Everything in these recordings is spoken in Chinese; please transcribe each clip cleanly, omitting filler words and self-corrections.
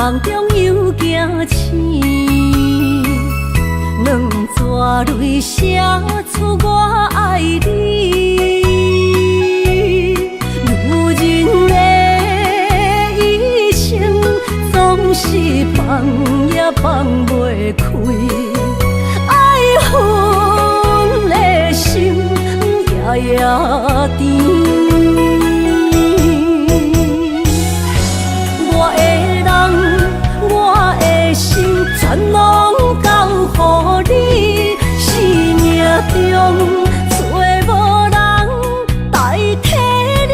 梦中又惊醒，两纸泪写出我爱你。如今的一生，总是放也放袂开，爱恨的心夜夜甜。全拢交予你，生命中找无人代替你。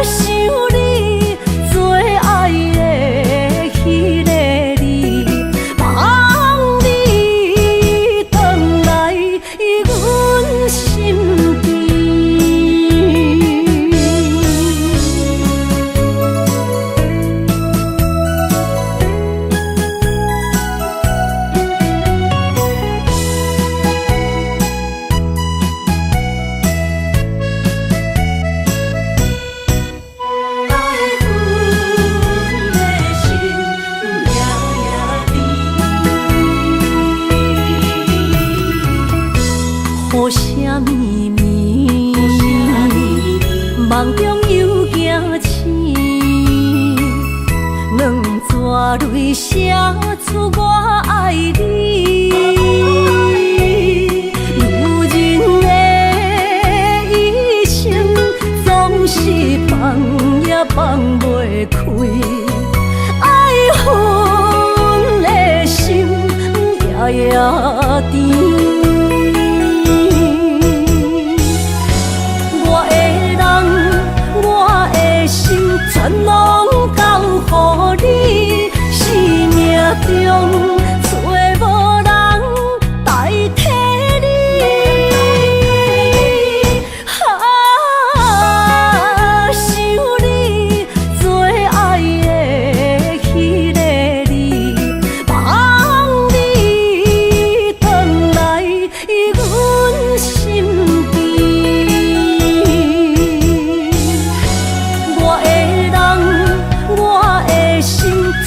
想你做爱的迄个你，望你回来阮身边。雨声绵绵，梦中又惊醒，两纸泪写出我爱你。如今的一生，总是放也放袂开，爱恨的心夜夜甜。全拢交予你，生命中找无人代替你。想你做爱的迄个你，望你回来阮身边。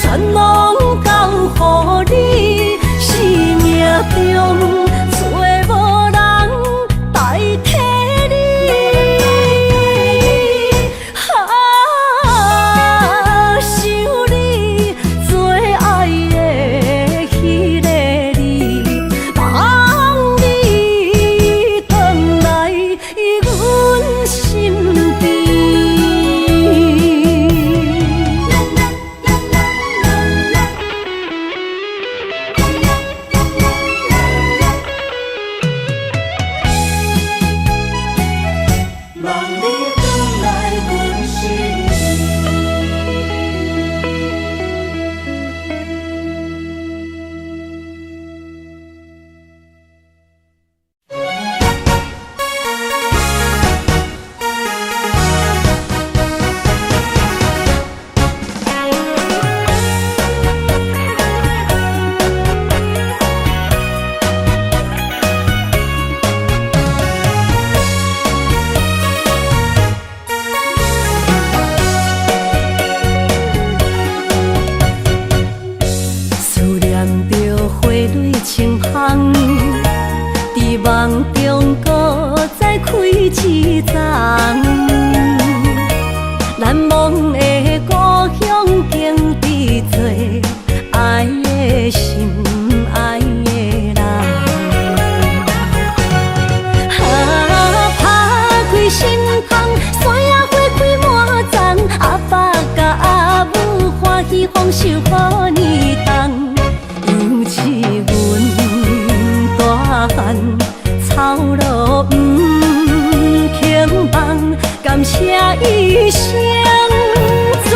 全拢交予你，生命中找无人代替你。想你做爱的迄个你，望你回来阮身边。梦中搁再开一丛，难忘的故乡经历做爱的心爱的人。打开心窗，山野花开满丛，阿爸甲阿母欢喜丰收好年冬，尤是阮大汉。草路不轻放，感谢一生做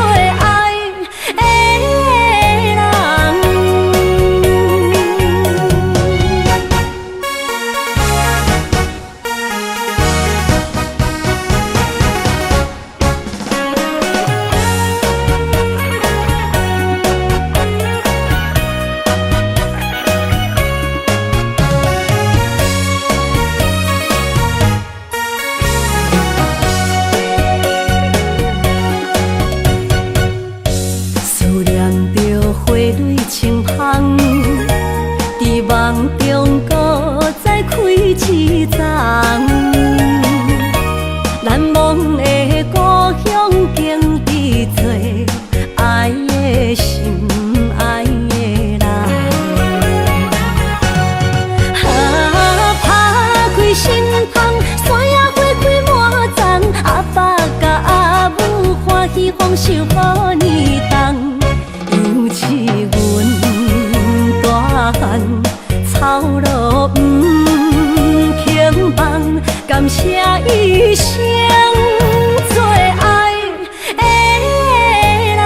望中搁再开一丛，难忘的故乡经历做爱的心爱的人。打开心窗，山野花开满丛，阿爸甲阿母欢喜丰收好年冬，尤是阮大汉操劳不轻放，感谢一生做爱的人。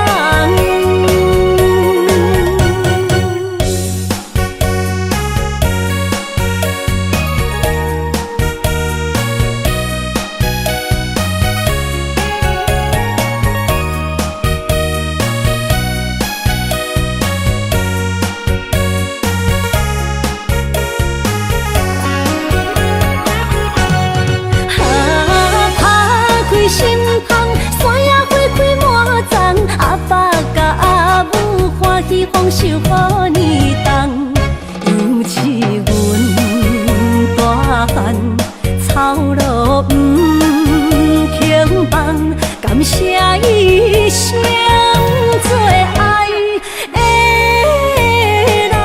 心窗，山野花开满丛，阿爸甲阿母欢喜丰收好年冬，尤是阮大汉操劳不轻放，感谢一生做爱的人。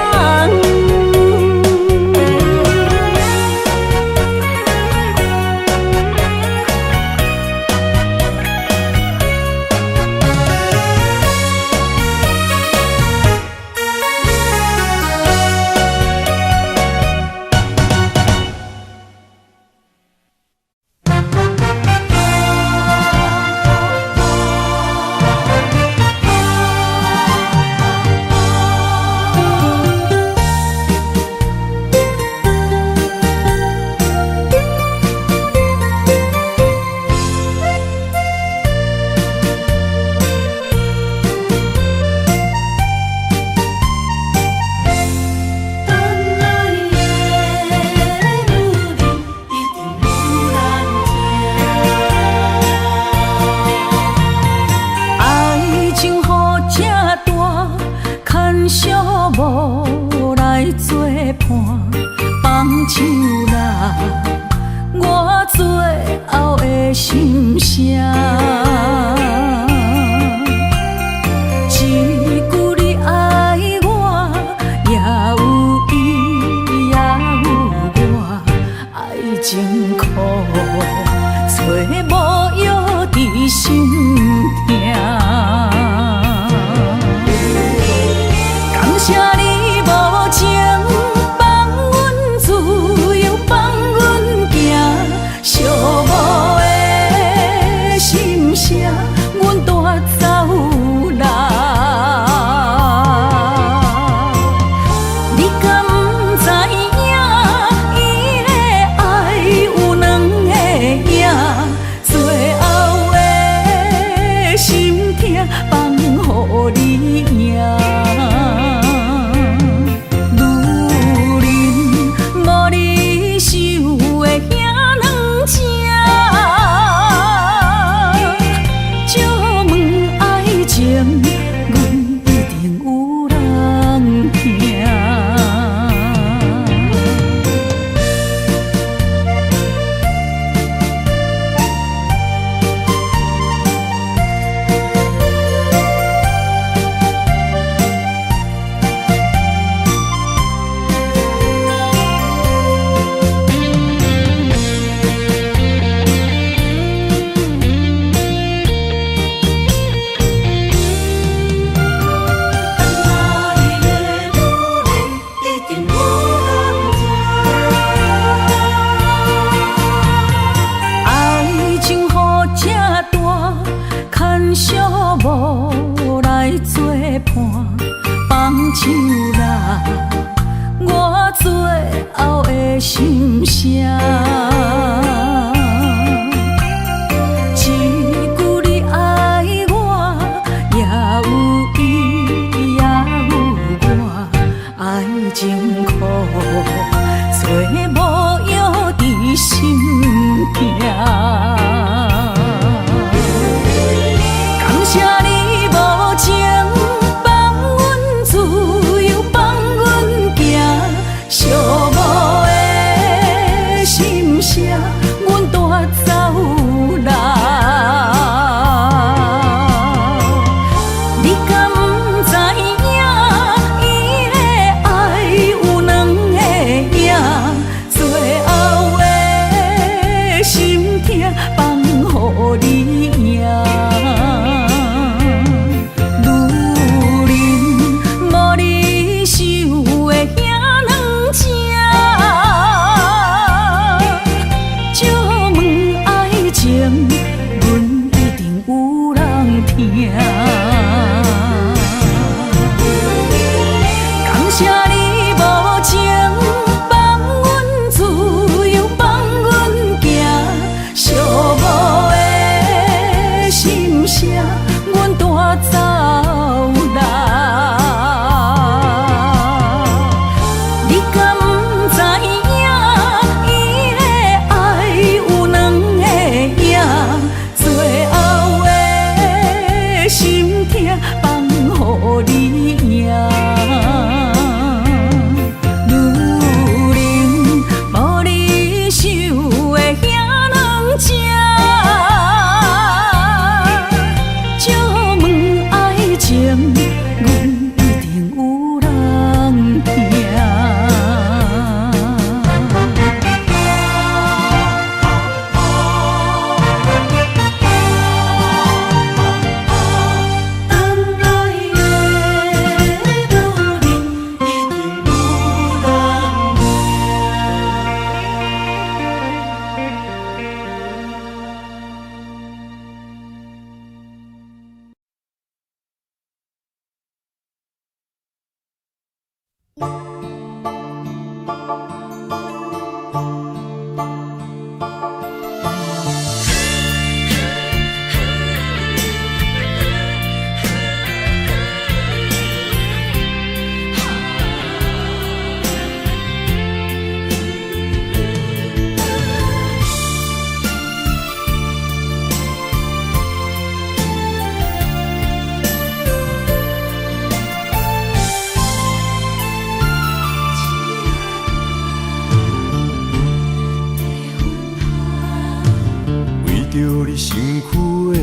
着你身躯的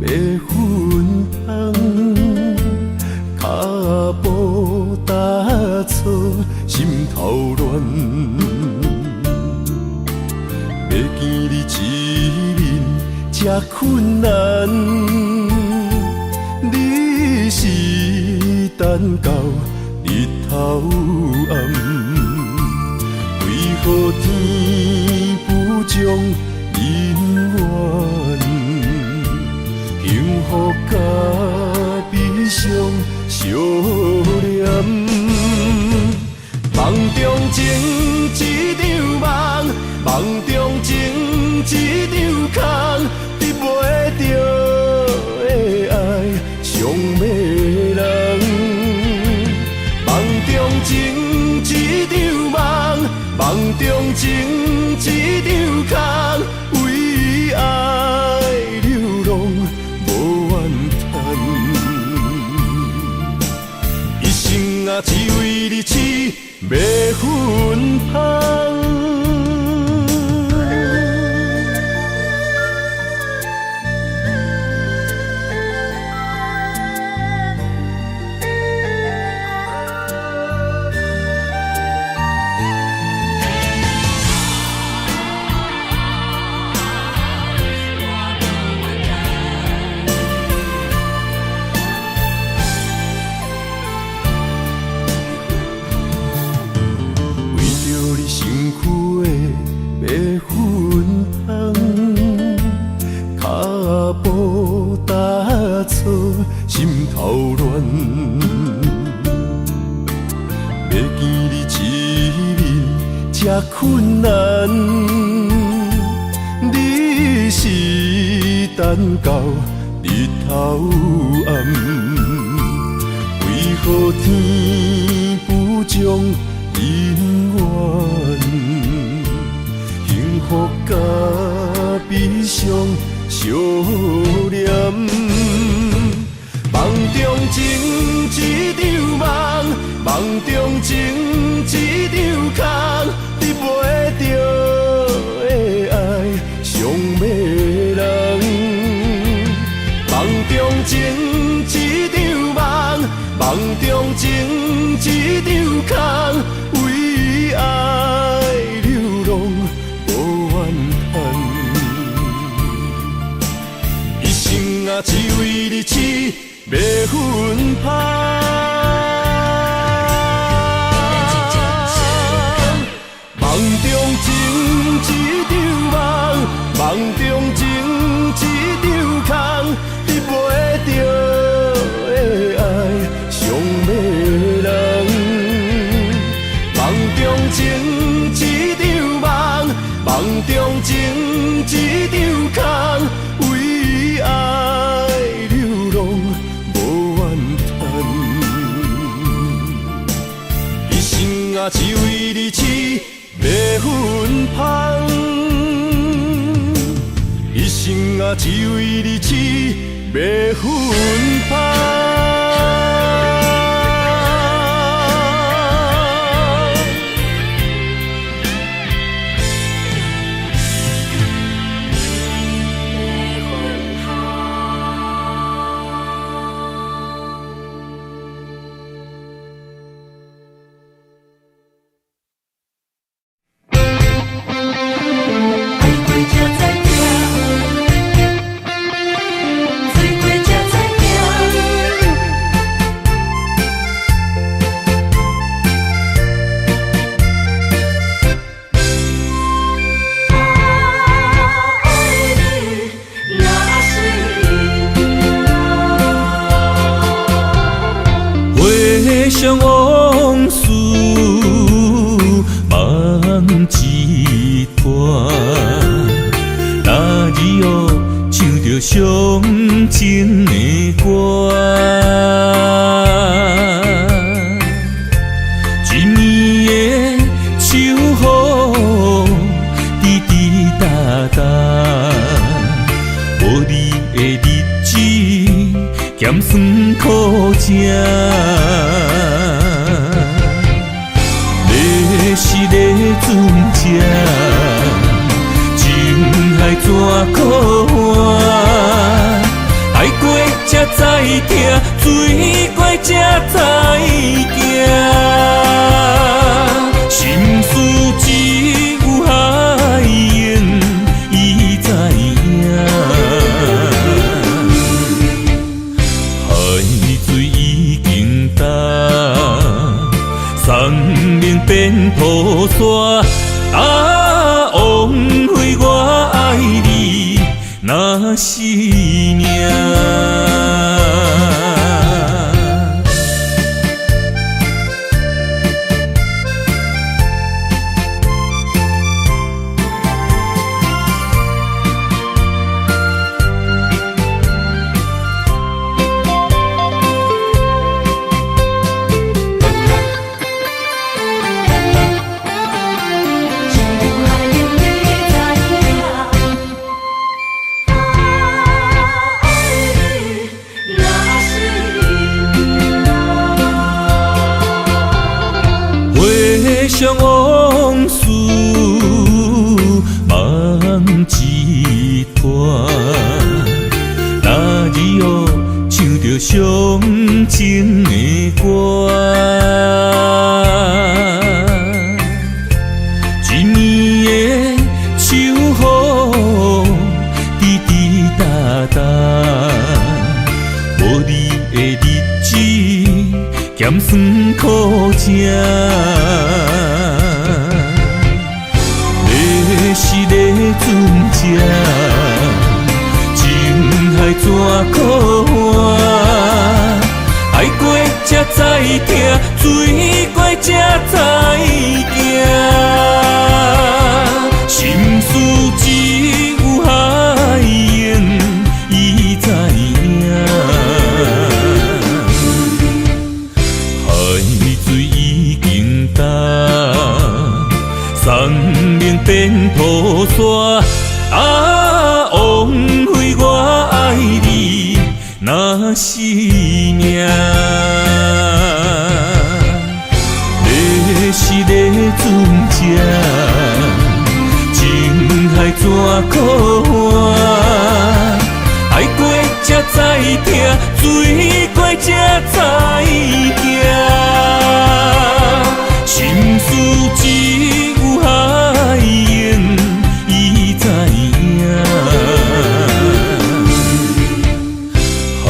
白粉红，脚步踏错，心头乱。要见你一面这困难，你是等到日头暗，为何天不将人怨？幸福甲悲伤相连，梦中情一场梦，梦中情一场空，得袂着的爱上迷人。梦中情一场梦，梦中情一场空，为爱流浪无怨叹，一生啊只为你痴迷粉香。心头乱，要见你一面这困难，你是等到日头暗，为何天不将人怨？幸福甲悲伤相连。梦中情一场梦，梦中情一场空，得袂着的爱上迷人。梦中情一场梦，梦中情一场空，为爱流浪无怨叹，一生啊只为你痴迷粉香。梦中情一场梦，梦中情一场空，得袂着的爱上迷人。梦中情一场梦，梦中情一场空，为爱流浪无怨叹，一生啊只为你痴迷粉香，一生啊只为你痴迷粉香。想往事梦一段，那日哦唱着伤情的歌，一年的秋雨滴滴答答，无你的日子咸酸苦吃。是咧船只，情海怎苦换，爱过才知疼，水怪才知行。心事只有海燕伊知影，海水已经干，山明变土沙。啊，枉费我爱你那是命。回想往事梦一团，那日后唱着伤情的歌，一年的秋雨滴滴答答，无你的日子咸酸苦吃。是个船只，情海怎可换？爱过才知疼，水过才知行。心事只有海燕伊知影，海水已经干。山明变土沙，啊，枉费我爱你那是命。你是个船只，情海怎可换？爱过才知疼，水过才知行。心事只有海燕伊知影，海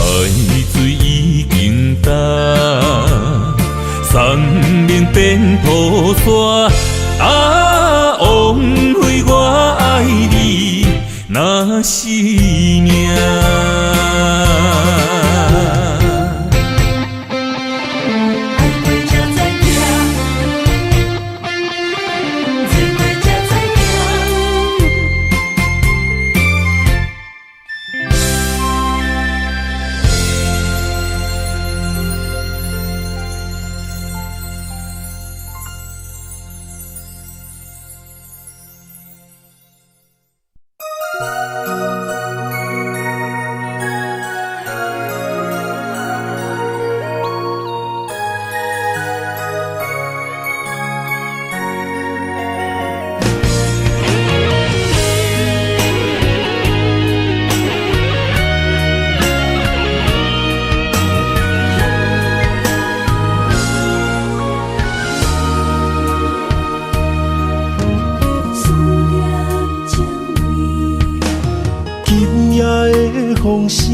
水已经干，山明变土沙，啊，枉费我爱你那是命。风声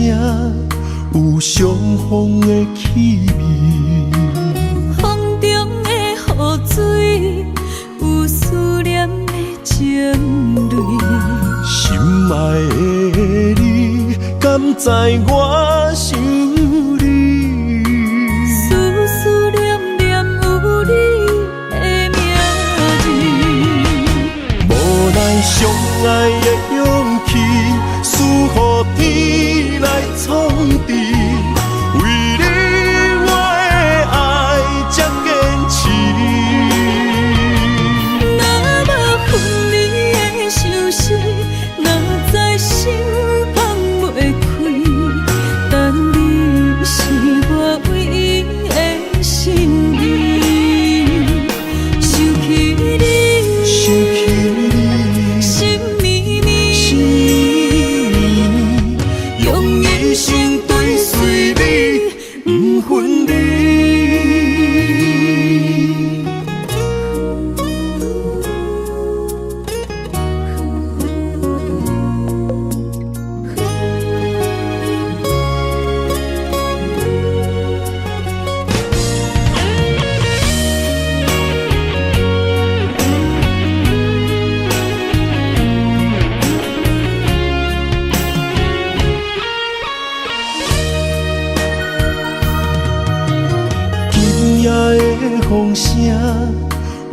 有相逢的气味，风中的雨水有思念的情泪。心爱的你，敢知我想你？思思念念有你的名字，无奈相爱的勇气，输予天来创治。为你我的爱才坚持。若无分离的相思，哪知心放袂开。但你是我唯一的心意，想起你，心绵绵。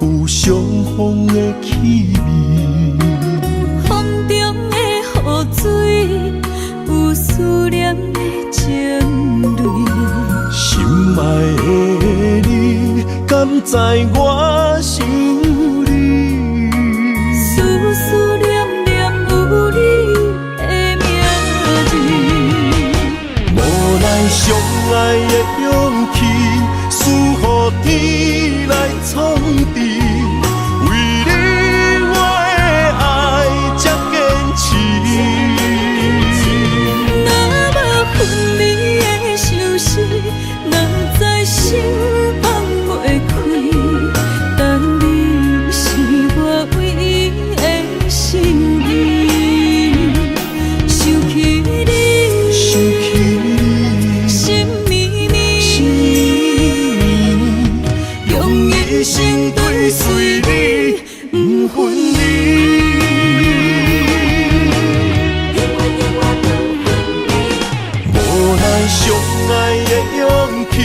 有相逢的气味。风中的雨水，有思念的情泪。心爱的你，敢知我想你？思思念念有你的名字。无奈相爱的勇气，输予天来创治。为你我的爱才坚持。若无分离的相思，哪知心放袂开。但你是我唯一的心意，想起你，想起你，心绵绵，心用一生追随你，不分离。无奈相爱的勇气，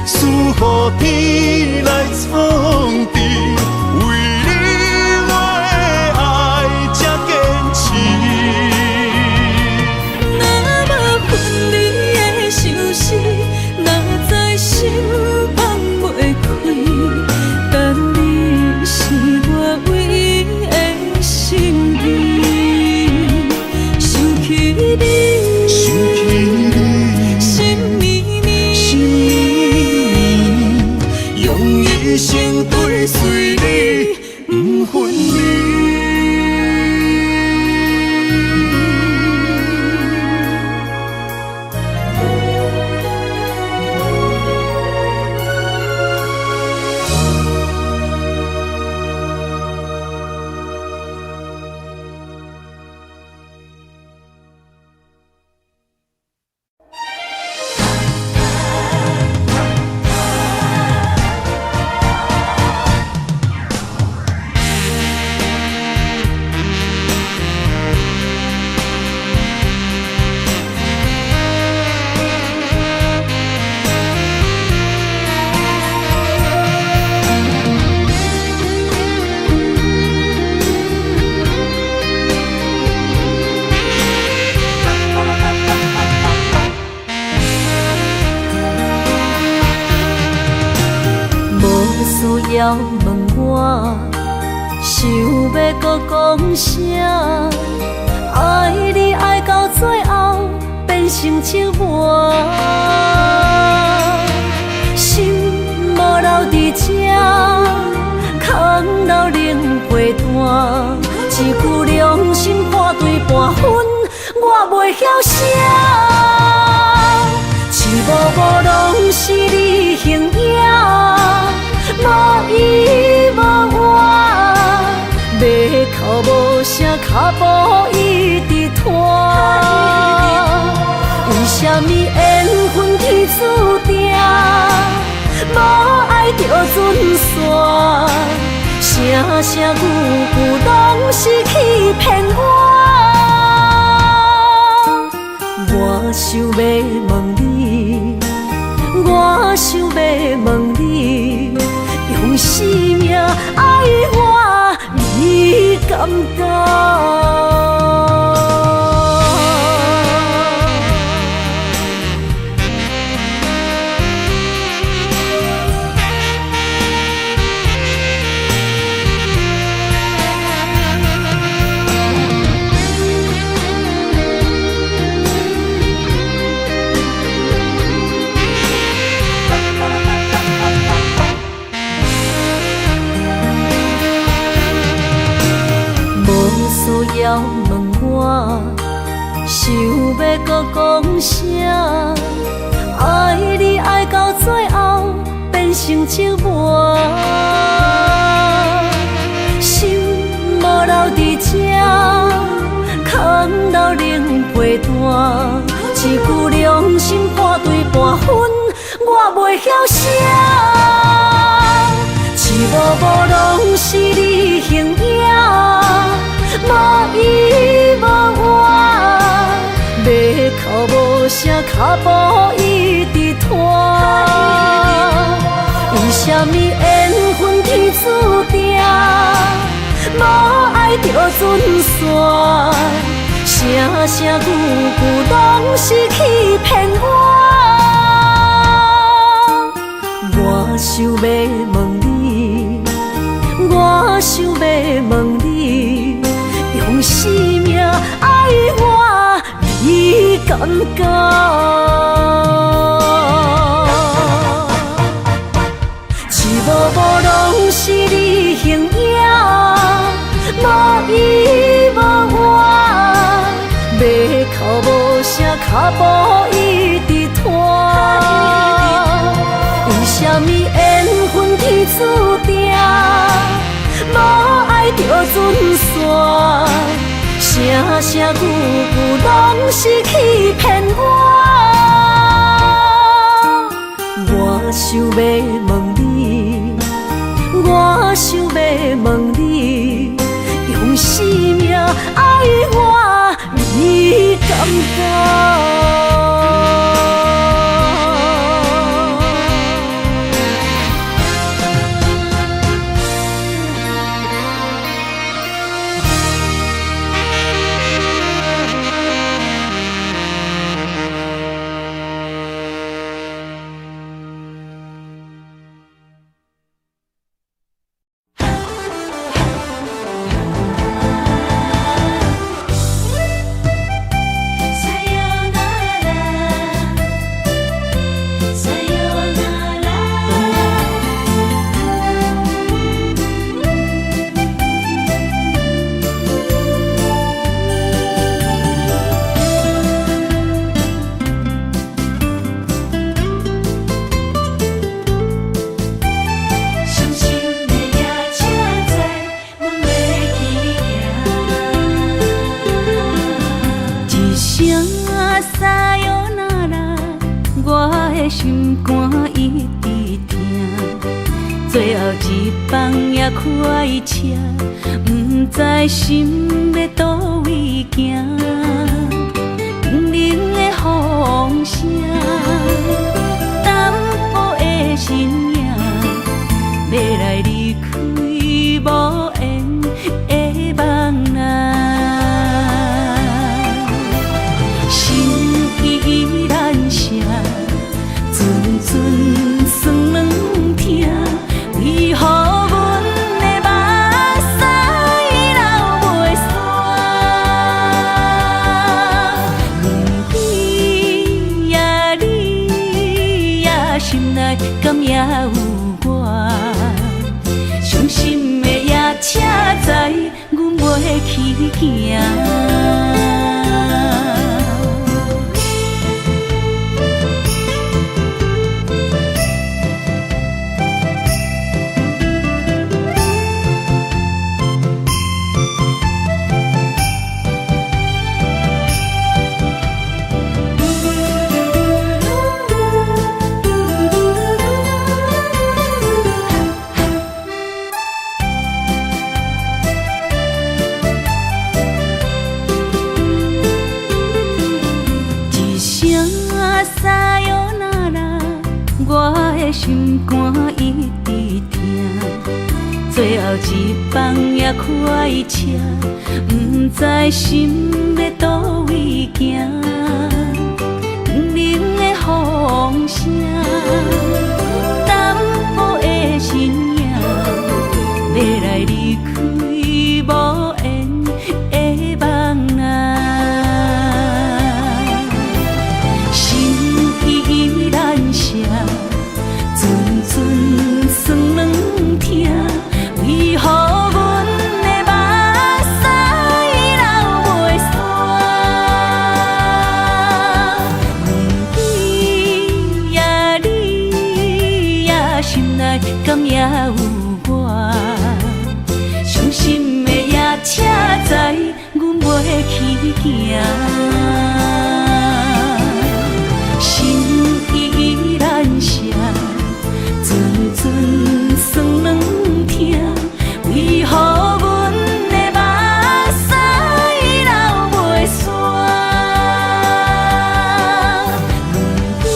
输予天来创治。为你我的爱才坚持。若无分离的相思，哪知心放袂开。但你是我唯一的心意，想起你，想起你，心绵绵，心用一生追随你，不分离。需要问我，想要搁讲啥？爱你爱到最后变成寂寞，心无留伫这，空留冷陪伴。一句良心破对半分，我袂晓写。一幕幕拢是你形影。无依无我，要哭无声，脚步一直拖。为什么缘分天注定，无爱就准线？声声句句拢是欺骗我。我想要问你，我想要问你。用生命爱我，你敢讲？需要问我，想要搁讲啥？爱你爱到最后变成寂寞，心无留伫这，空留冷陪伴。一句良心破对半分，我袂晓写。一幕幕拢是你形影。无依无我，要哭无声，脚步一直拖。为什么缘分天注定，船线，声声句句拢是欺骗我。我想要问你，我想要问你，用生命爱我，你敢敢？一幕幕拢是你形影，无依无我，要哭无声，脚步一直拖。为什么缘分天注定，无爱就船线，声声句句拢是欺骗我。我想要问你，我想要问你，用生命爱我，你敢敢？心肝一直疼，最后一放也开车，不知心要倒位行。冷冷的风声，淡薄的身影，要来离开无缘的梦啊，心依然舍。阵酸软疼，为何阮的目屎流袂煞？不知呀你呀心内敢也有我？伤心的夜车载，阮袂去行。心肝一直疼，最后一放也开车，不知心要倒位行。冷冷的风声，淡薄的身影，要来离开无缘的梦啊，心依然舍。阵酸软疼，为何阮的目屎流袂煞？不知呀你呀心内敢也有我？伤心的夜车载，阮袂去行。心依然舍。阵酸软疼，为何阮的目屎流袂煞？不知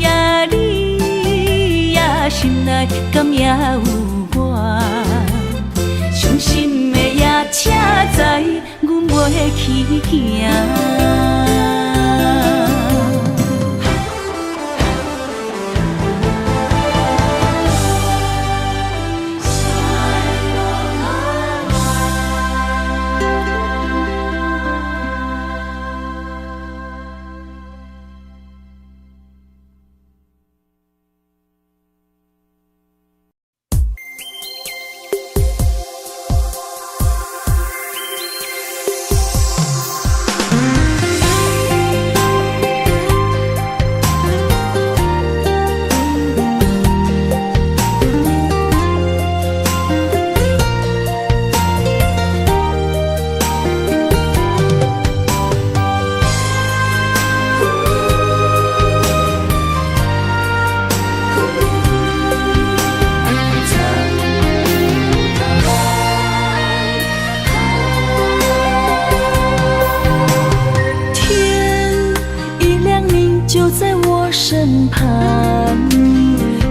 呀你呀心内敢也有我？伤心的夜车做起行。身旁，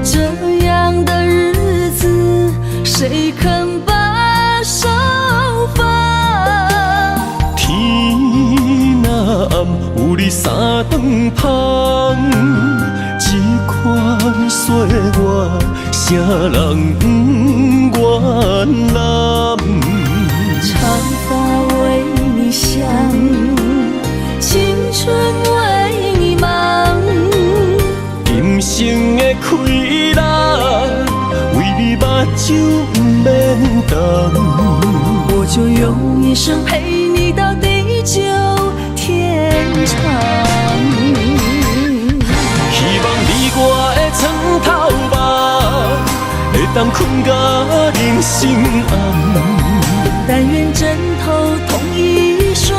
这样的日子谁肯把手放？天若暗，有你三顿香，这款岁月，谁人不愿揽？长发为你香，青春为你忙。今生的快乐，为你目睭不免干。我就用一生陪你到地久天长。希望你我的床头梦，会当困到人生暗。但愿枕头同一双，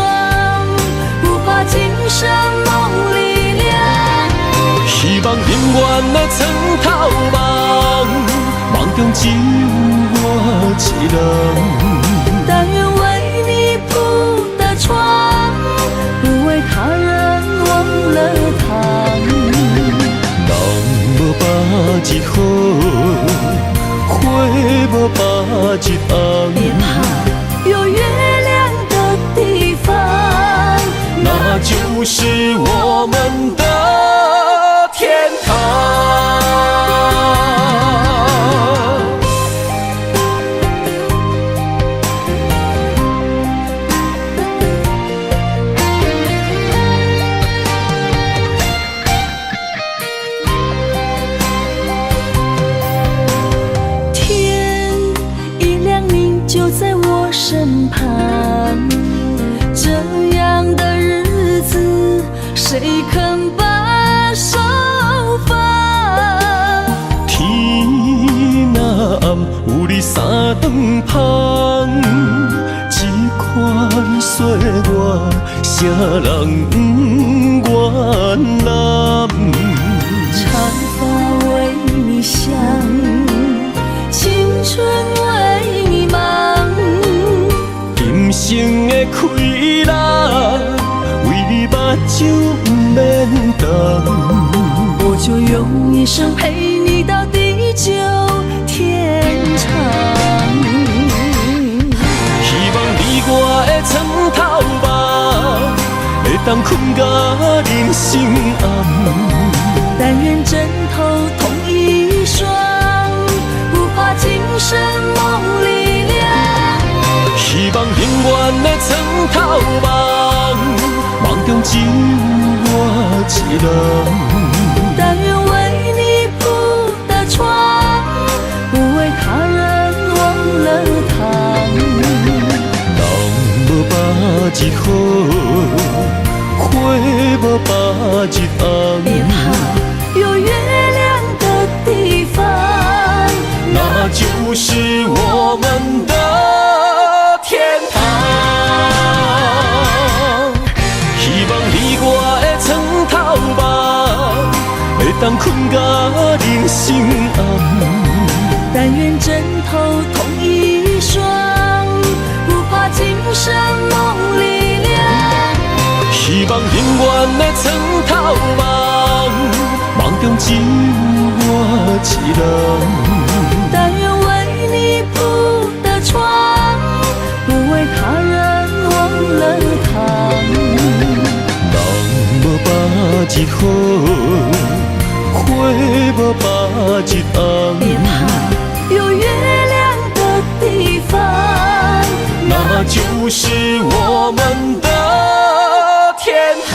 不怕今生梦里凉。希望永远的床头梦，梦中只有我一人。但愿为你铺的床，不为他人忘了躺。人无百日好，花无百日红。别怕，有月亮的地方，那就是我们的天堂。天一亮，你就在我身旁，这样的日子谁肯把手放？天若暗，有你三顿香，这款岁月，谁人不愿揽？长发为你香，青春为你忙。今生的快乐，为你目睭不免干。我就用一生陪你到地久天长。希望你我的床头梦，会当困到人生暗。但愿枕头同一双，不怕今生梦里凉。希望永远的床头梦，梦中只有我一人。但愿为你铺的床，不为他人忘了躺。人无百日好，花无百日红。别怕，有月亮的地方，那就是我们的天堂。希望你我的床头梦，会当困到人生暗。但愿枕头同一双，不怕今生梦里凉。希望永远的床头梦，梦中只有我一人。但愿为你铺的床，不为他人忘了日好，花无把日红。别怕，有月亮的地方，那就是我们的天堂。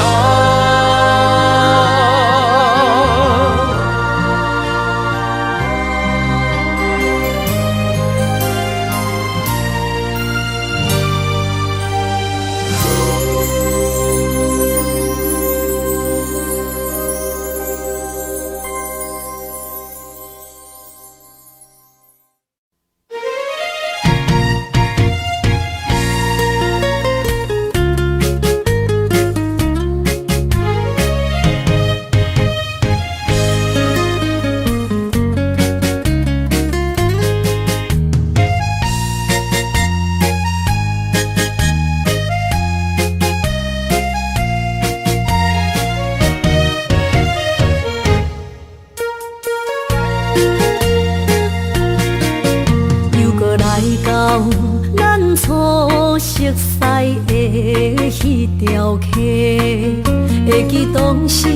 会记当时，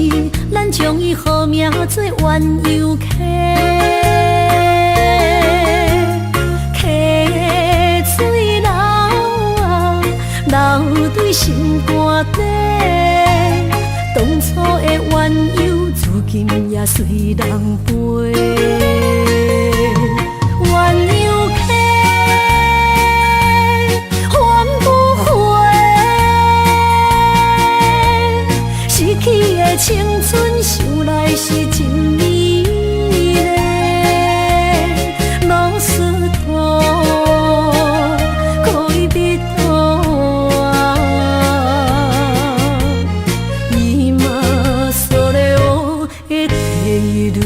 咱将伊好名做鸳鸯溪，溪水流啊，流对心肝底。当初的鸳鸯，如今也随人飞。鸳鸯溪。去的青春想来是真美丽，老师徒可以比拖啊，伊嘛所了的地路。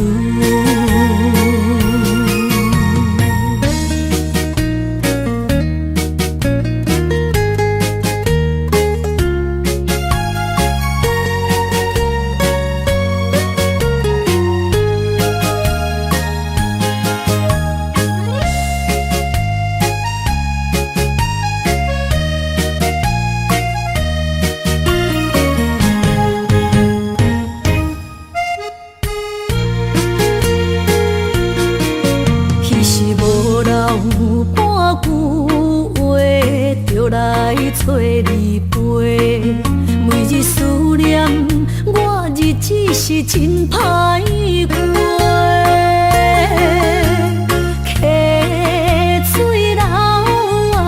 找你陪，每日思念，我日子是真歹过。溪水流啊，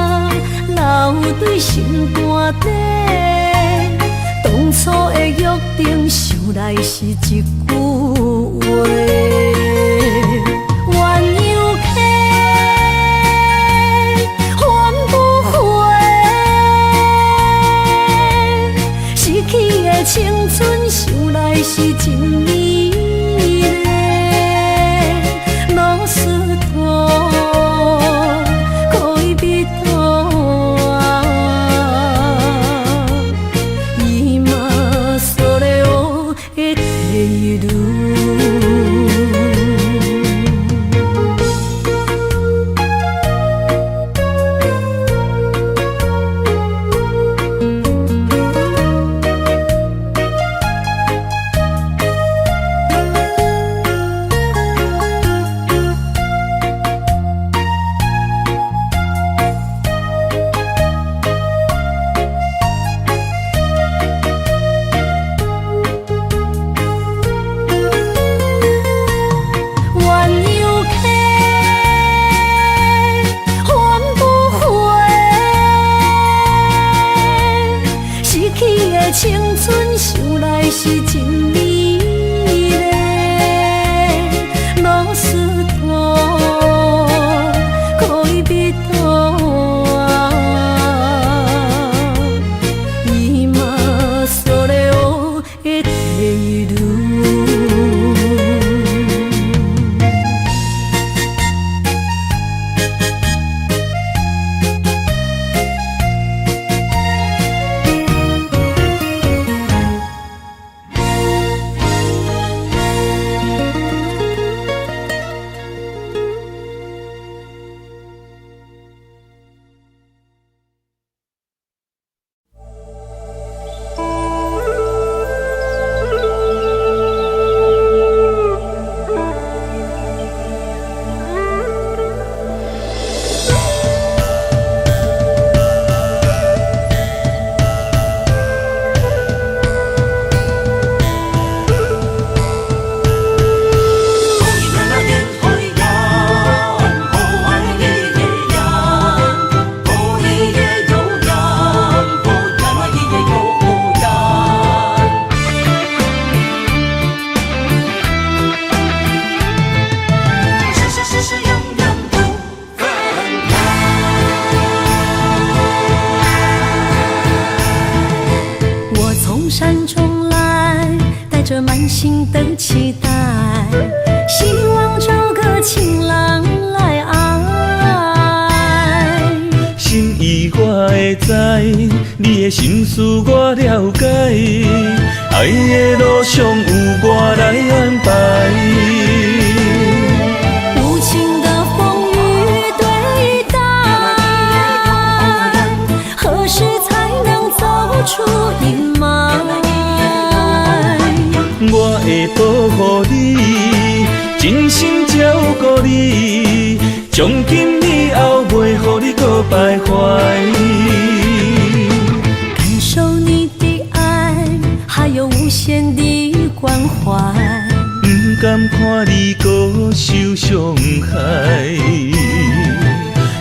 流对心肝底。当初的约定，想来是一句话。青春想来是真美丽，老师徒可以比拖啊，伊嘛所了的地路。心的期待，希望找个情人来爱。心意我会知，你的心思我了解，爱的路上有我来安排。无情的风雨对待，何时才能走出阴霾？我会保护你，真心照顾你，从今以后袂予你搁徘徊。感受你的爱，还有无限的关怀。不甘看你搁受伤害。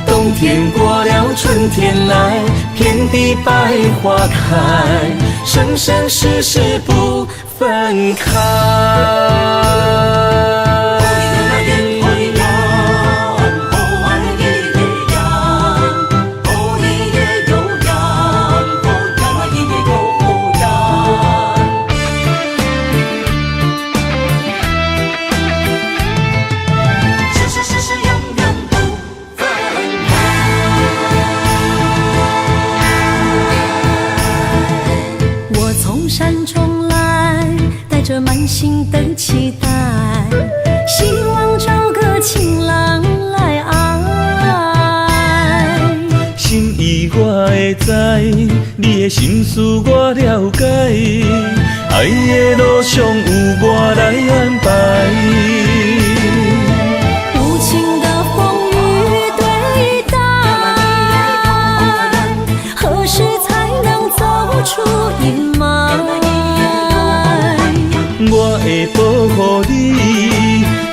冬天过了，春天来，遍地百花开，生生世世不分开。满心的期待，希望找个情人来爱。心意我会知，你的心思我了解，爱的路上有我来安排。无情的风雨对待，何时才能走出阴霾？我会保护你，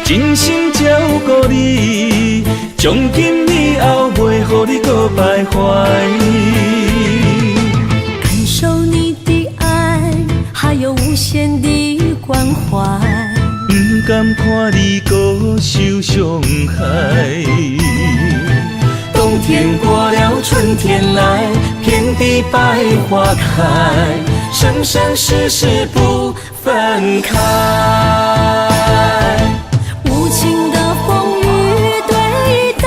真心照顾你，从今以后袂予你搁徘徊。感受你的爱，还有无限的关怀。不甘看你搁受伤害。冬天过了，春天来，遍地百花开，生生世世不分开。无情的风雨对待，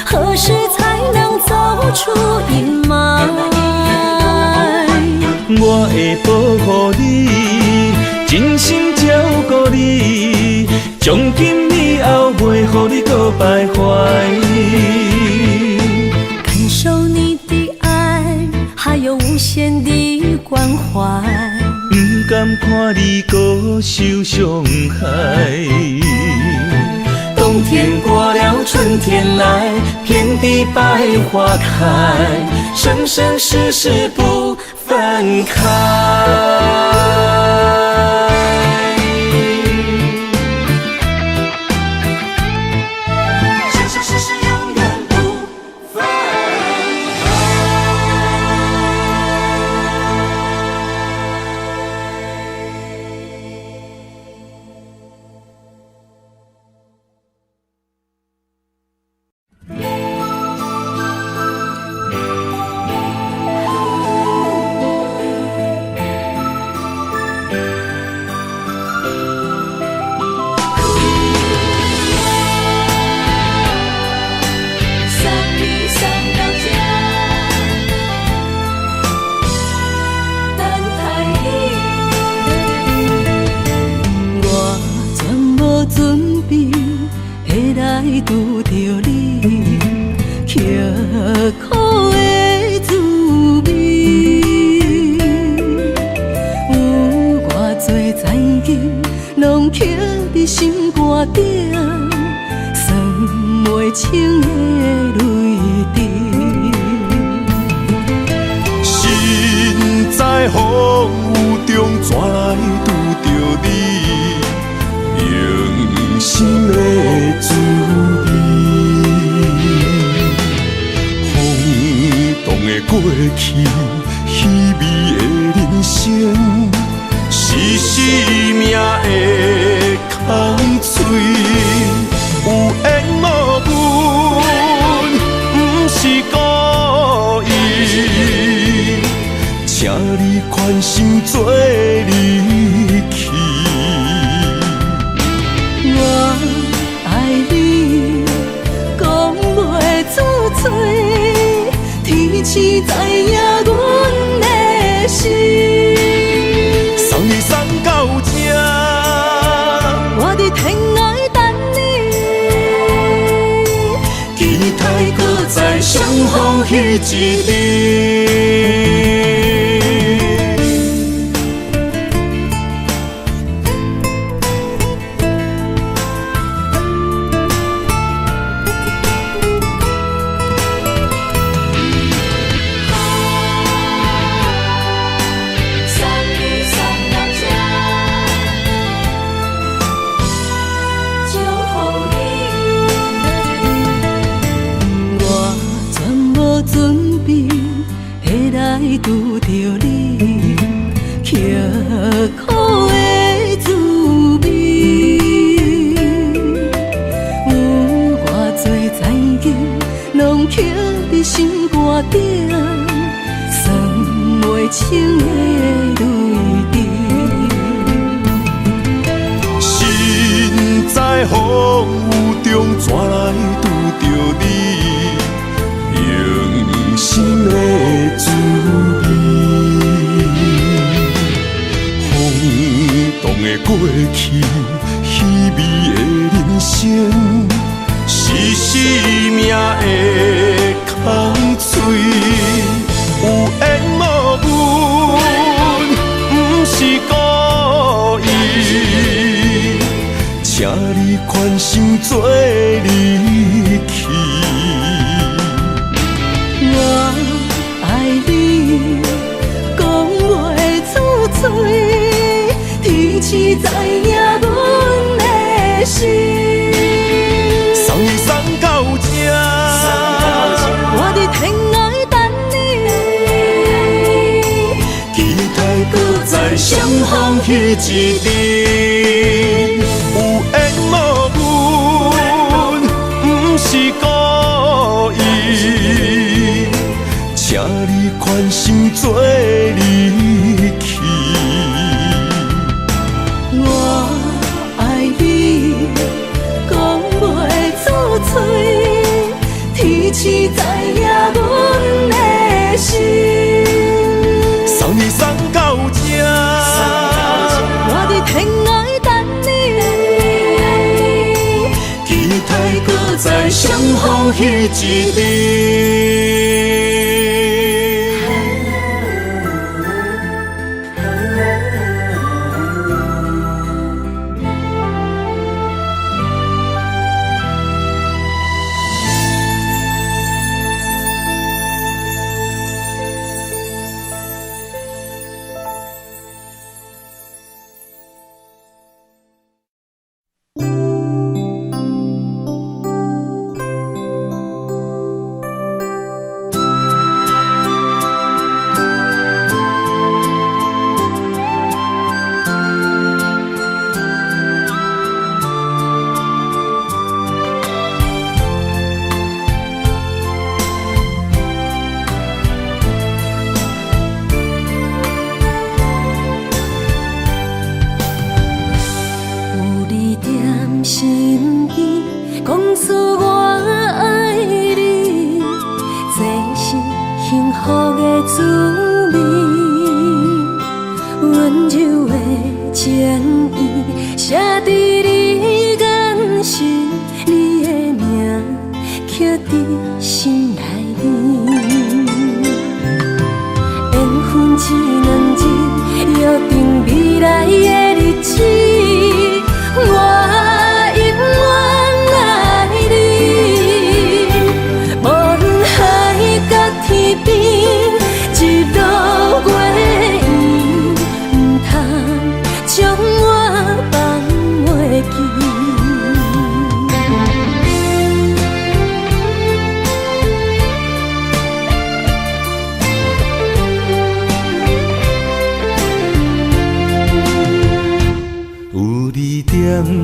何时才能走出阴霾？我会保护你，真心照顾你，从今以后袂予你搁徘徊。感受你的爱，还有无限的关怀。不甘看你搁受伤害。冬天过了，春天来，遍地百花开，生生世世不分开。拄着你，刻苦的滋味，有偌多灾境，拢刻伫心肝顶，算袂清的泪滴。心在风雨中，怎来拄着你？用心的滋味，轰动的过去，稀微的人生，是生命的空嘴，有缘无分，不是故意，请你宽心做你。催，天赐知影阮的心。送你送到这，我伫天涯等你，期待搁再相逢彼一日。拄着你，刻苦的滋味，有偌多情景，拢刻伫心肝顶，算袂清的泪滴。身在风雨中，怎来拄着你？用心的滋味，风动的过去，稀微的人生，是生命的空嘴，有缘无分，不是故意，请你宽心做离去。我爱你，讲袂出嘴，天赐知影阮的心。送你送到这，我伫天涯等你，期待搁再相逢彼一日。有缘无分，不是故意，请你宽心做离去。我爱你，讲袂出嘴，天赐知影阮的心。送你送到这，我伫天涯等你，期待搁再相逢彼一日。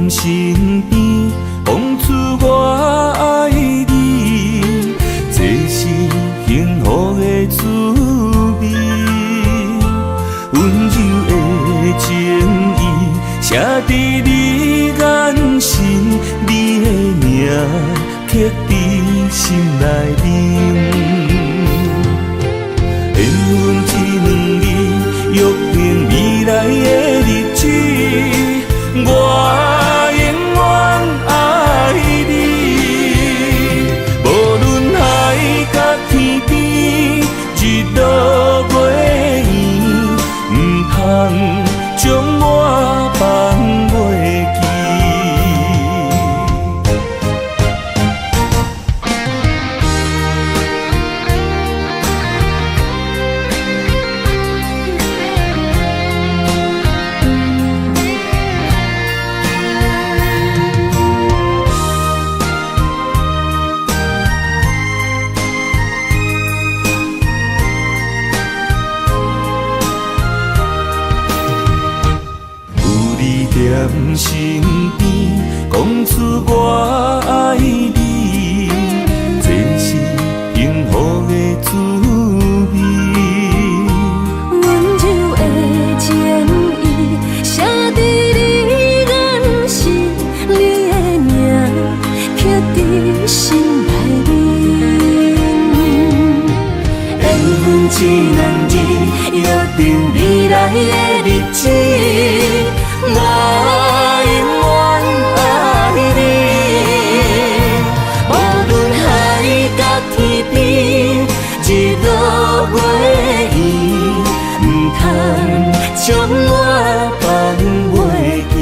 身边讲出我爱你，这是幸福的滋味。温柔的情意写伫你眼神，你的名刻伫心内面。缘分一两字，约定未来的日子，我永远爱你。无论海角天边，日落月圆，唔通将我放袂记。踮身边，讲出我爱你，这是幸福的滋味。温柔的情意，写在你眼神，你的名刻在心内面。缘分一两字，约定未来的日子。我永远爱你，无论海角天边，日落月圆，唔通将我放袂记。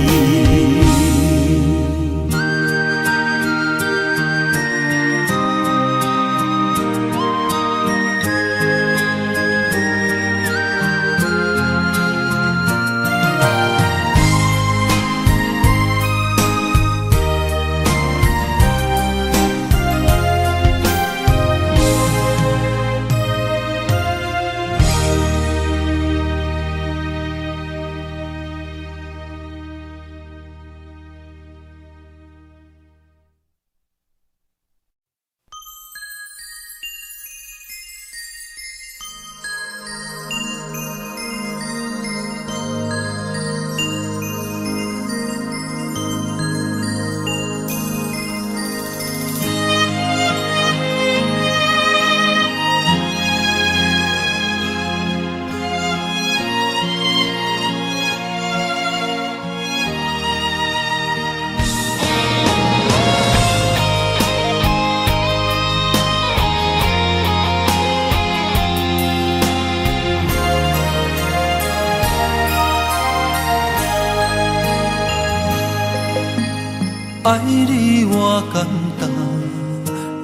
爱你我简单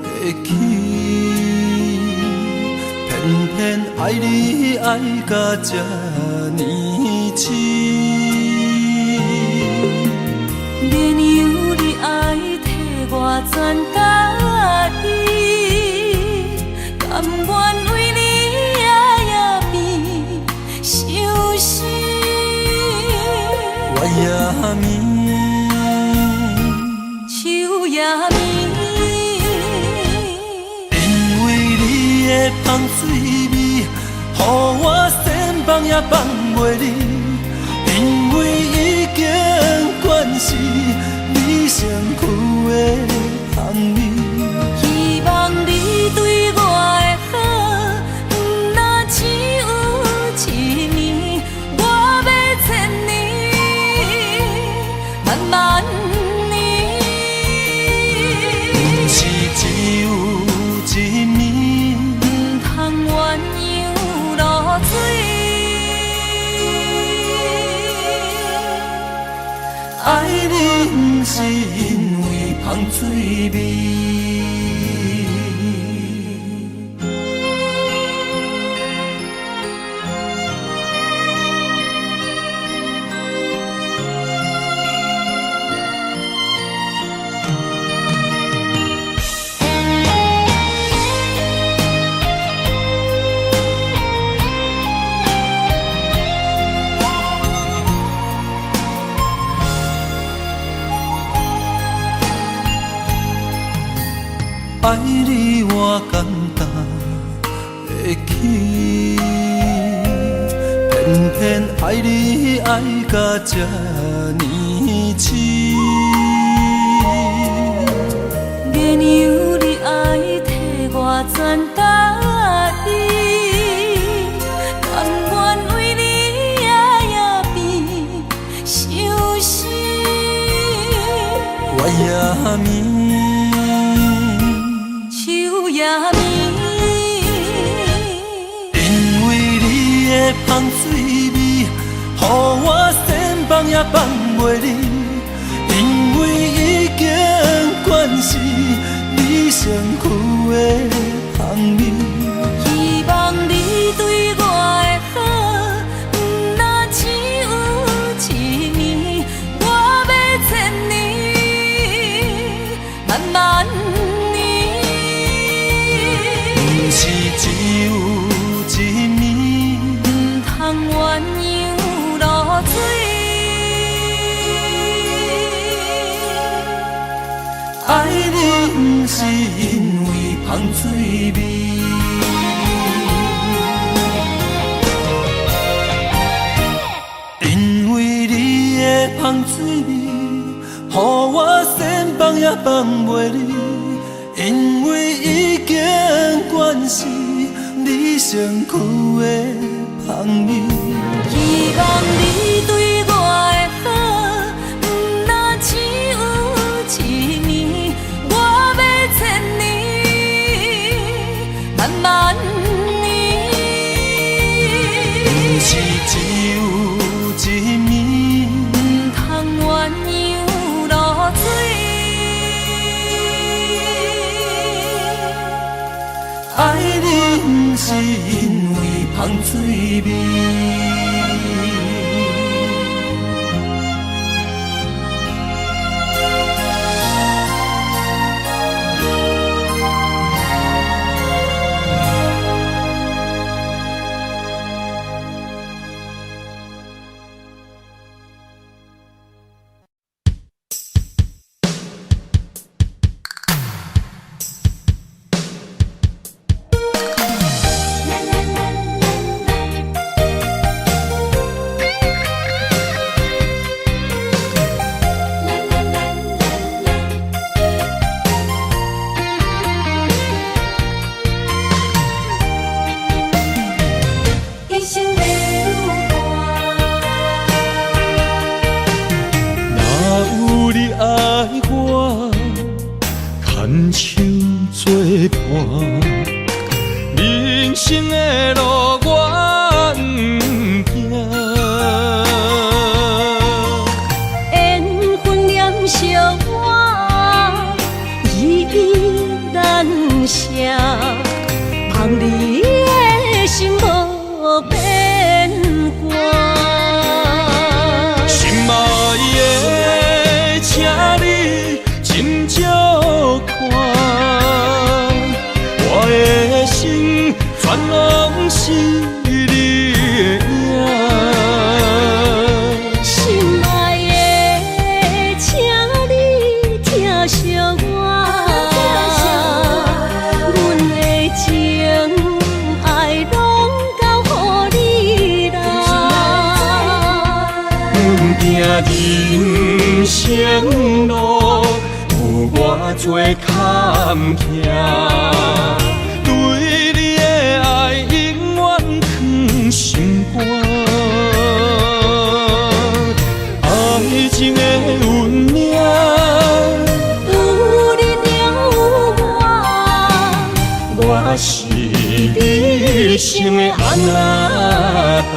会起，偏偏爱你爱到这呢深。免由你爱替我全家己，甘愿为你夜夜变伤心。我也眠。夜暝，因为你的香水味，予我先放也放袂离。因为已经惯是你身躯的香味，希望你对我的好，不若只有一年，我要千年，慢慢。只有一年，唔通鸳鸯落水。爱你不是因为香水味。爱你我简单会起，偏偏爱你爱到这呢深。免由你爱香水味，予我身放也放袂离，因为已经惯是你身躯的香味。希望你对我的好，不若只有一年，我要千年，慢慢年。不是只有一年，唔通鸳鸯落水。爱你不是因为香水味。因为你的香水味，予我身放也放袂离。因为已经惯是你身躯的香味。希望你对我的好，不若只有一年，我要千年，慢慢年。不是只有一年，唔通鸳鸯落水。爱你不是因为香水味。人生的路我不行，缘分念惜我，依依难舍，望你的心无变卦。心爱的，请你斟酌看，我的心全拢是你的影。心爱的，请你疼惜我，阮的情爱拢交予你啦。阮行人生路，有偌多坎坷，对你的爱永远藏心肝。爱情的运命，有你了有我，我是你生的安那达。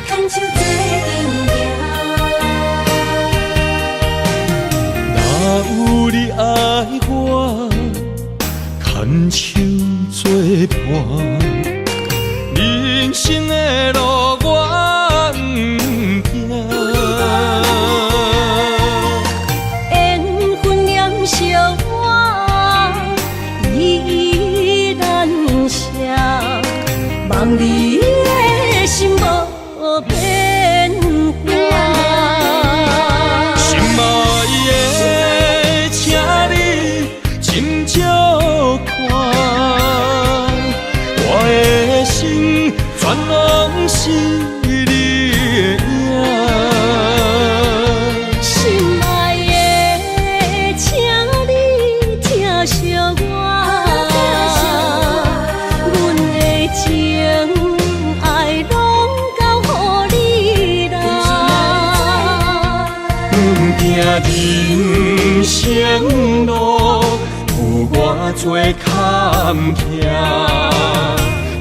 牵手做阵若有你爱我，牵手作伴。人生的路我不行，缘分念惜我，依依难舍，望你的心无变卦。心爱的，请你斟酌看，我的心全拢是你的影。心爱的，请你疼惜我，阮的情爱拢交予你啦。人生路有偌多坎坷，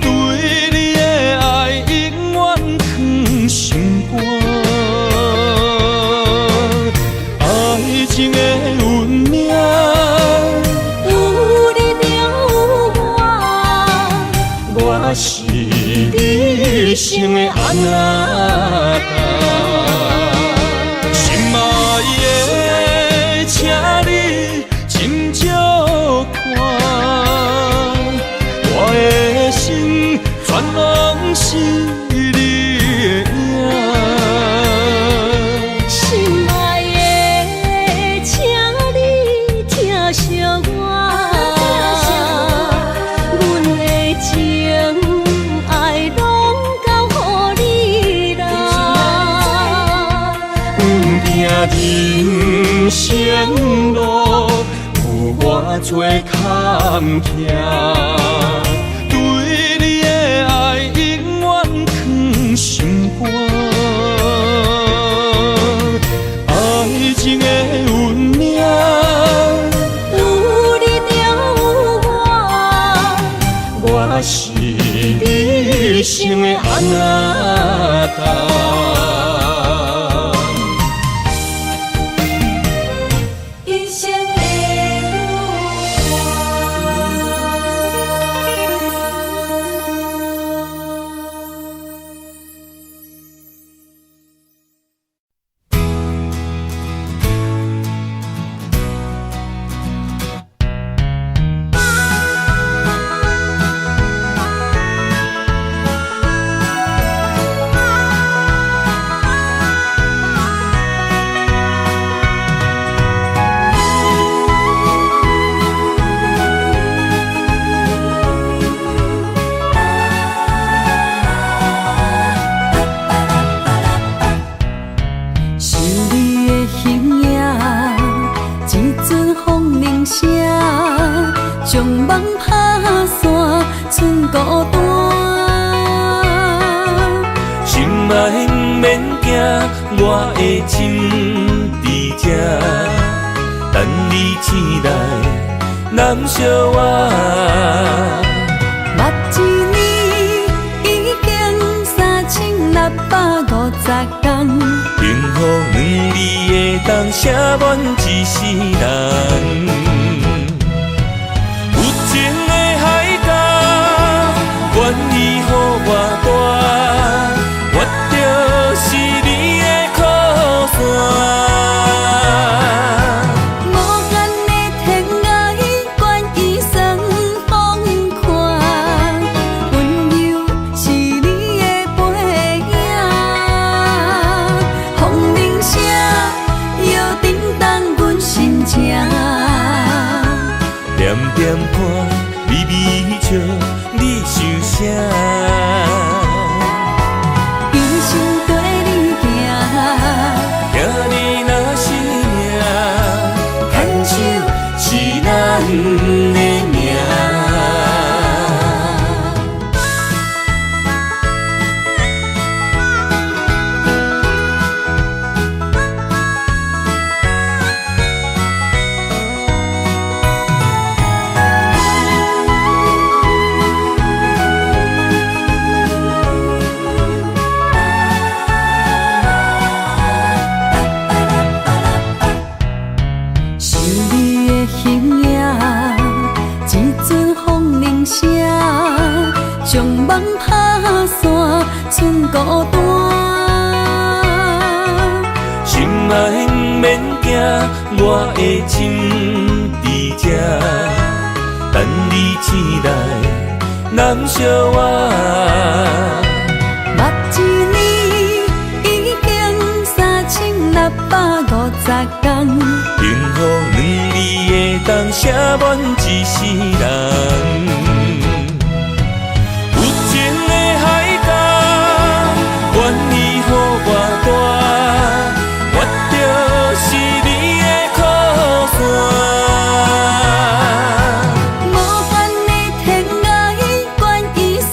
对你的爱永远藏心肝。爱情的运命，有你就有我，我是你生的安那心爱的，请你斟酌看，我的心全拢是你的影。心爱的，请你疼惜我，阮的情爱拢交予你啦。人生路有偌多坎坷，对你的爱永远藏心肝。爱情的运命，有你就有我，我是你生的安那一生的想你的形影，一阵风铃声，将梦打散，剩孤单。心爱不免惊，我的心伫这，等你醒来，难相我。目一年已经3650天，幸福两字的当写满一世人。有情的海角，愿意予我大，我就是你的靠山。无间的天涯，愿意算风看，温柔是你的背影。风铃声摇叮当阮心情，点点看，微微笑，你想啥？一生跟你行，行你若是命，牵手是咱的命。想你的形影，一阵风铃声，将梦打散，剩孤单。心爱不免惊，我的心伫这，等你醒来，难相我。目一年已经3650天，幸福两字的当写满一世人。有情的海角，愿意予我大，我就是你的靠山。无间的天涯，愿意算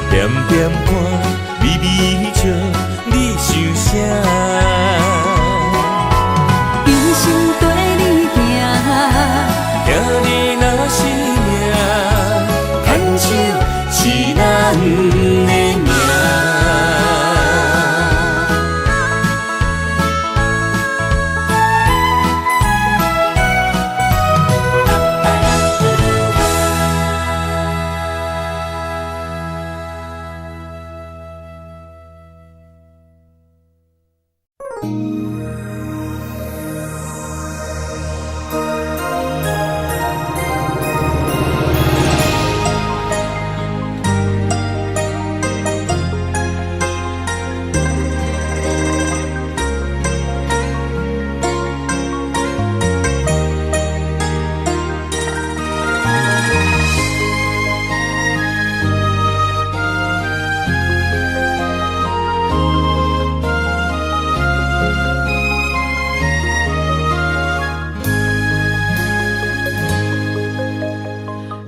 点点看，微微笑，你想啥？用心跟你行，听你若是命，牵手是咱的命。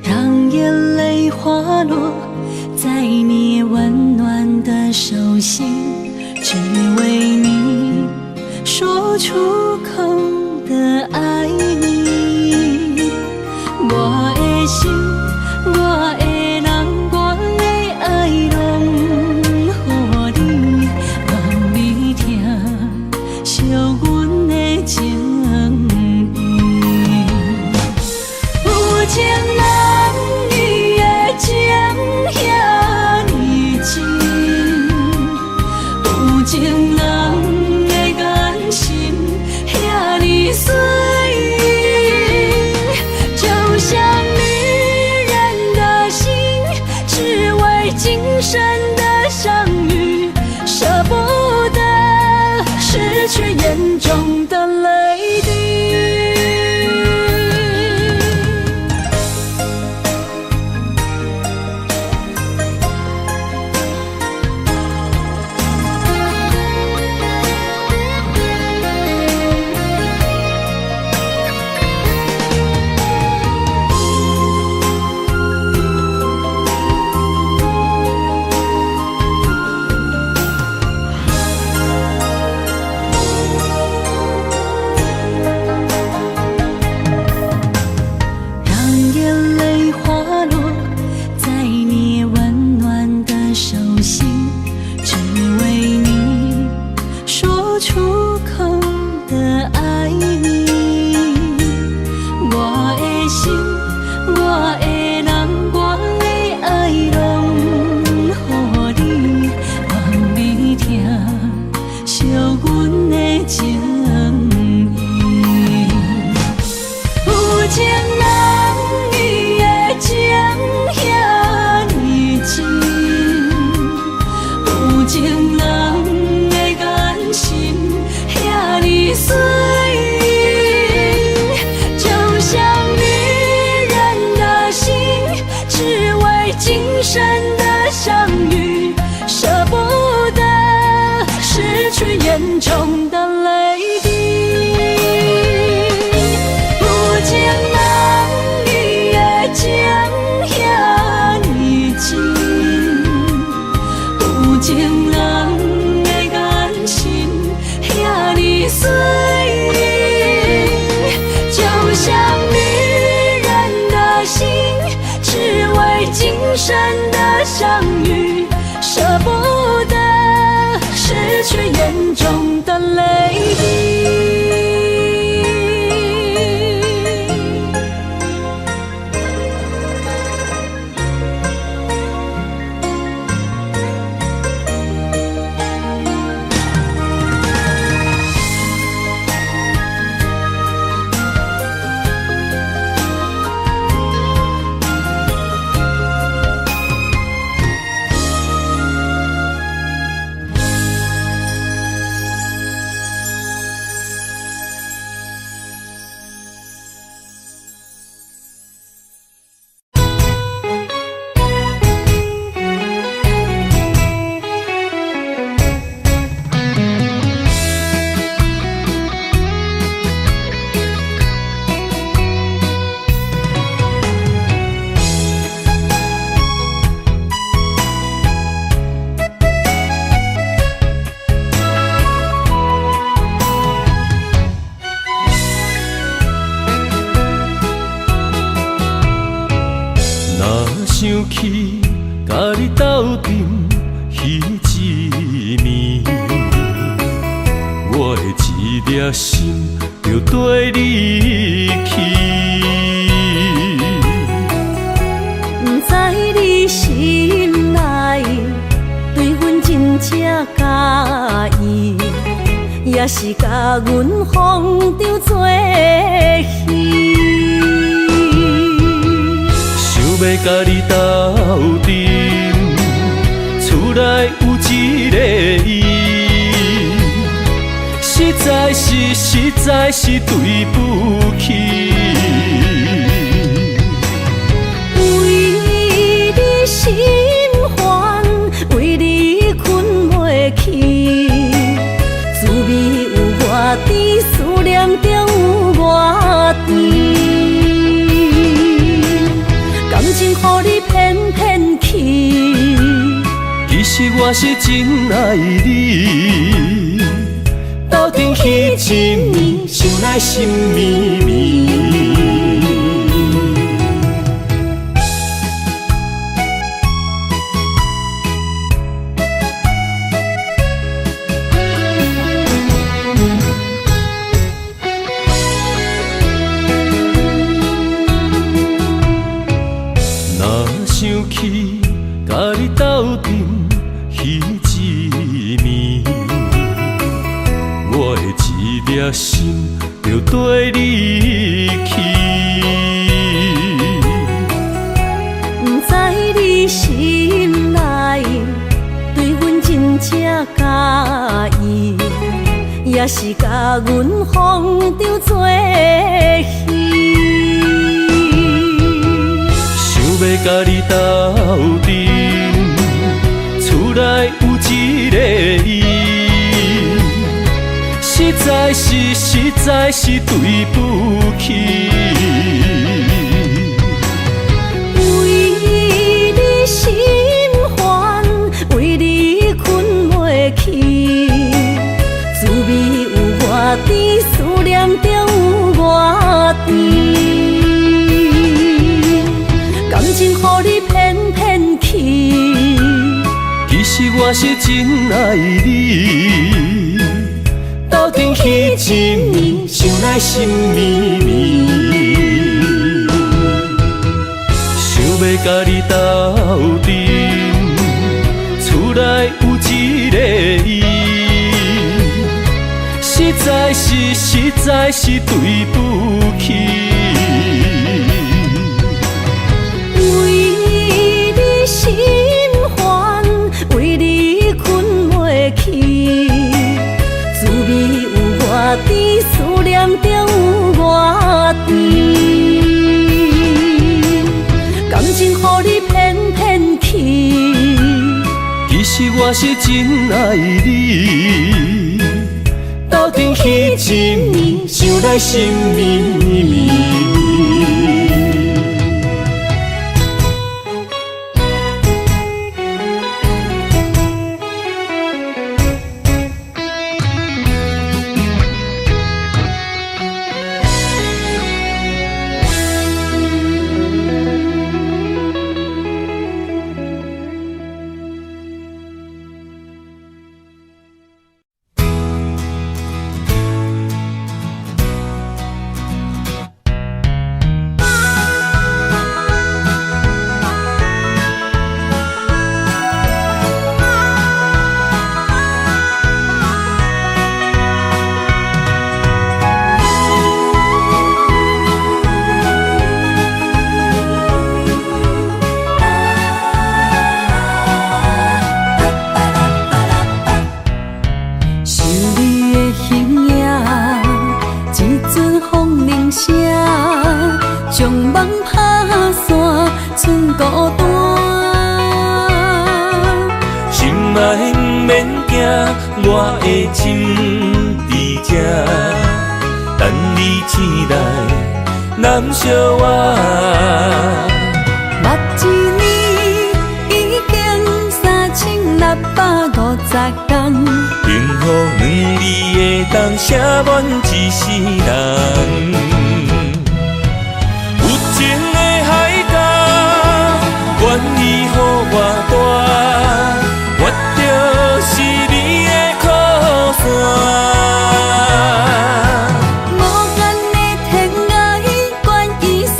让眼泪滑落在你温暖的手心，只为你说出口的爱你。我的心，我的人，我的爱拢予你，望你听惜阮的情意。有情人你的情遐尼真，有情人的眼神遐尼水，就像女人的心，只为今生的相遇，舍不得失去眼中的泪滴。让眼泪滑落在你温暖的手心，只为你说出口的爱你。我的心，我的人，我的爱拢予你，望你听惜阮的情意。有情人你的情遐尼真，有情人的眼神遐尼水，就像女人的心，只为今生的相遇，舍不得失去眼中的泪滴。有情人你的情遐尼真，有情人的眼神遐尼水，就像女人的心，只为今生的相遇，舍不得失去眼中的泪滴。甲你斗阵彼一暝，我的一粒心就跟你去。不知你心内对阮真正介意，也是甲阮放着做戏。想要甲你斗阵，厝内有一个伊，实在是对不起。为你心烦，为你困袂去，滋味有偌甜，思念就有偌甜。感情予你骗骗去，其实我是真爱你。斗阵彼一暝，想来心绵绵。想起甲你斗阵彼一暝，我的一粒心就跟你去。不知你心内对阮真正介意，也是甲阮放着做戏。要甲你斗阵，厝内有一个伊，实在是对不起。为你心烦，为你困袂去，滋味有偌甜，思念就有偌甜。感情予你骗骗去，其实我是真爱你。斗阵彼一暝，想来心绵绵。想要甲你斗阵，厝内有一个伊，实在是对不起。心烦，为你困袂去，滋味有偌甜，思念就有偌甜。感情予你骗骗去，其实我是真爱你。斗阵彼一暝，想来心绵绵。我的心伫这，等你醒来，难相我。目一年已经3650天，幸福两字的冬，写满一世人。有情的海角，愿意。我大，我就是你的靠山。无间的天涯，愿意算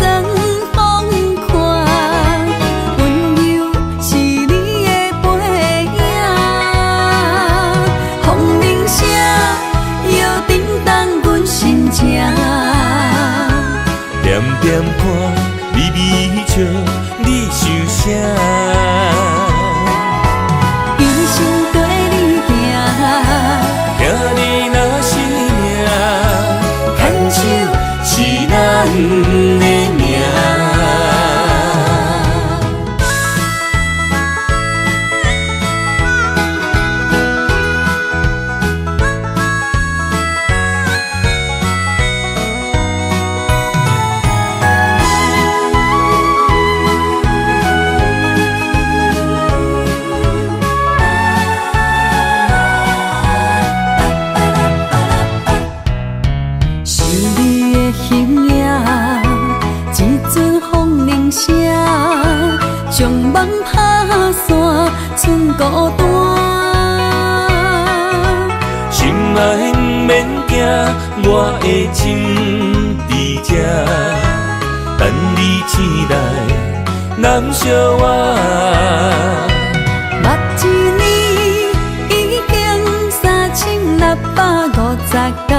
风看，温柔是你的背影，风铃声摇叮当阮心情。点点看，微微笑，你想啥？一生跟你行，听你若是命，牵手是咱的命。想你的形影，一阵风铃声，将梦打散，剩孤单。心爱不免惊，我的心伫这，等你醒来，难相我。目一年已经3650天，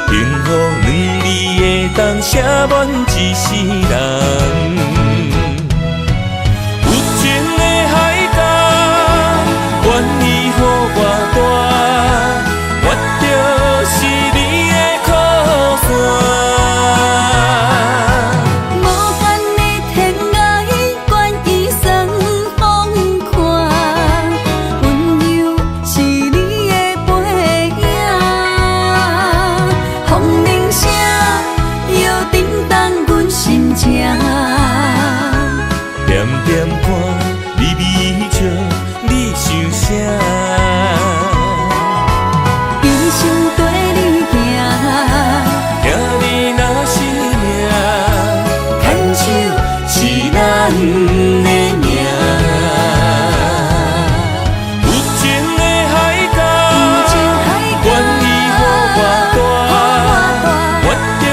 幸福两字会当写满一世人。有情的海角，愿意予我大，我就是你的靠山。无间的天涯，愿意算风看，温柔是你的背影，风铃声摇叮当阮心情。点点看，微微笑，你想啥？一生跟你行，听你若是命，牵手是咱的命。有情的海角，愿意予我大，我就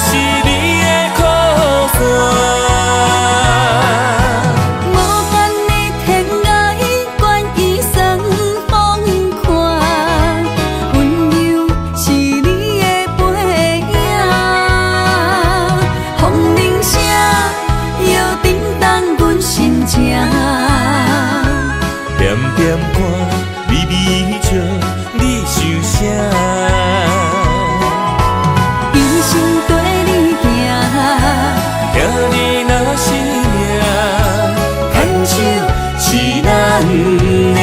是你的靠山。无间的天涯，愿意算风看，温柔是你的背影，风铃声摇叮当阮心情。点点看，微微笑，你想啥？一生跟你行，听你若是命，牵手是咱的命。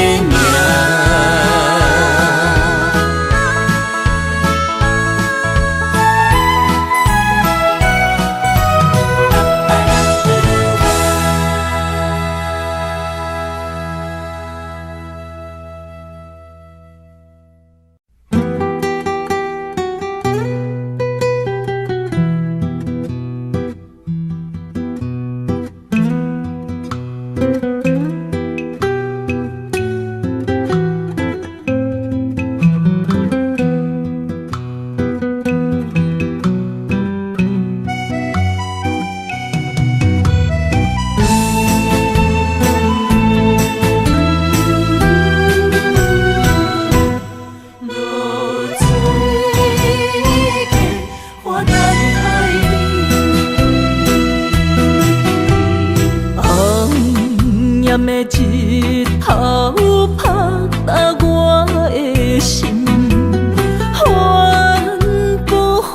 炎的日头晒干我的心，帆布花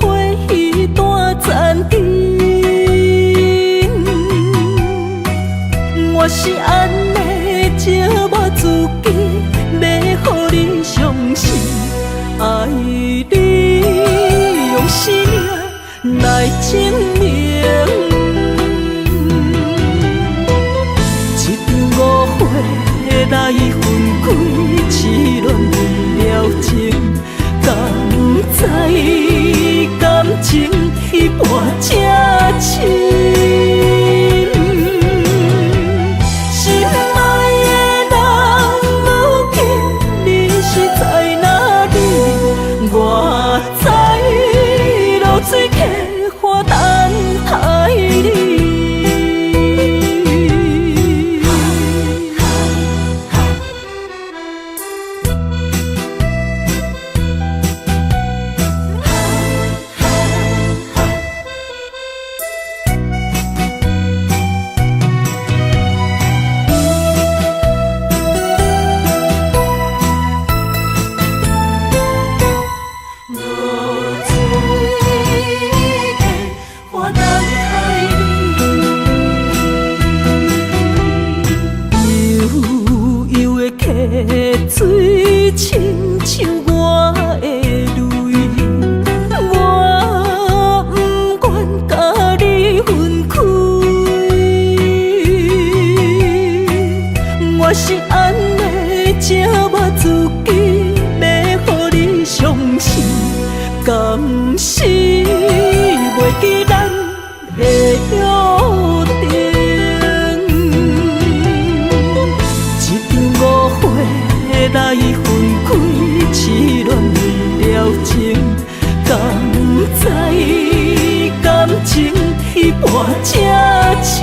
雨大残灯。我是安尼借我自己，要予你相信，爱你用生命来证明。来分开，痴恋为了情，敢知感情一半才深。心是安尼，才无自己要予你伤心。敢是袂记咱的约定？一场误会来分开，痴恋为了情，敢知感情一半才深？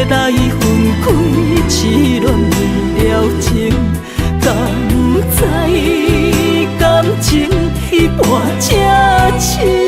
来分开，痴恋为了情，敢知感情一半才深？